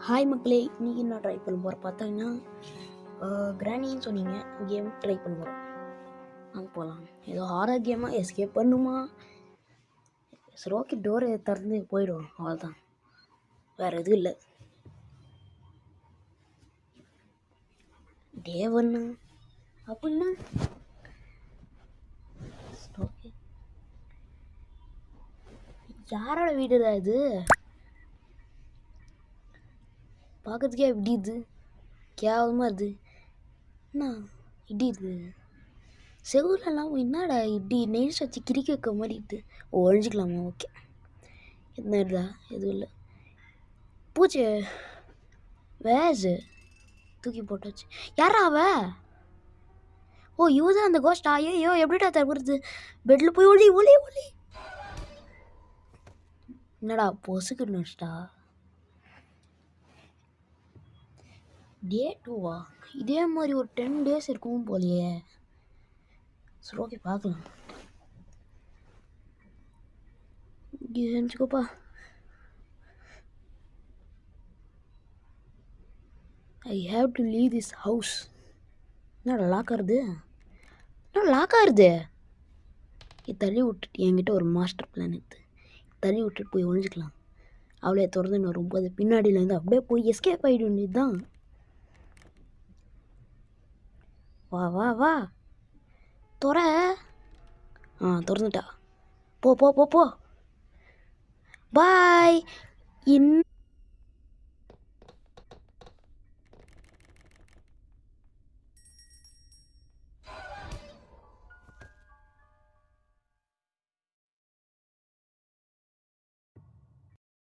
Hi மக்களே, இன்றைக்கி நான் ட்ரை பண்ண போகிறேன். பார்த்தீங்கன்னா கிராணின்னு சொன்னீங்க, கேம் ட்ரை பண்ண போகிறோம். அங்கே போகலாம். ஏதோ ஹாரர் கேமாக எஸ்கேப் பண்ணுமா? சரி, ஓகே, டோரை திறந்து போயிடுவோம், அவ்வளோதான், வேறு எதுவும் இல்லை. டேவண்ணா அப்படின்னா ஓகே, யாரோட வீடு தான் இது? பார்க்கறதுக்கே இப்படி இது கேவலமாக இது என்ன இப்படி இது? செவுலெல்லாம் என்னடா இப்படி நெய்ஸ் வச்சு கிரிக்கி வைக்க மாதிரி இது. ஒழிஞ்சிக்கலாமா? ஓகே, என்ன இதா? எதுவும் இல்லை. பூச்சி வேஸு தூக்கி போட்டாச்சு. யாரா அவ? ஓ, இவதான் அந்த கோஸ்டா? ஐயோ, எப்படிடா தவிர்த்து? பெட்டில் போய் ஒளி ஒளி ஒளி. என்னடா பொசுக்குன்னுட்டா? டே 2வா? இதே மாதிரி ஒரு 10 days இருக்கும் போலையே. சரி, ஓகே, பார்க்கலாம். எழுந்துக்கோப்பா. I have to leave this house. என்னடா லாக் ஆகுது? என்ன லாக் ஆகுது? இது தள்ளி விட்டுட்டு என்கிட்ட ஒரு மாஸ்டர் பிளான் எடுத்து தள்ளி விட்டுட்டு போய் ஒழிஞ்சிக்கலாம். அவளே திறந்து வரும் போது பின்னாடியிலேருந்து அப்படியே போய் எஸ்கேப் ஆகிட வேண்டியதுதான். வா வா வா, துற. திறந்துட்டா. போ போ போ போ. பாய்.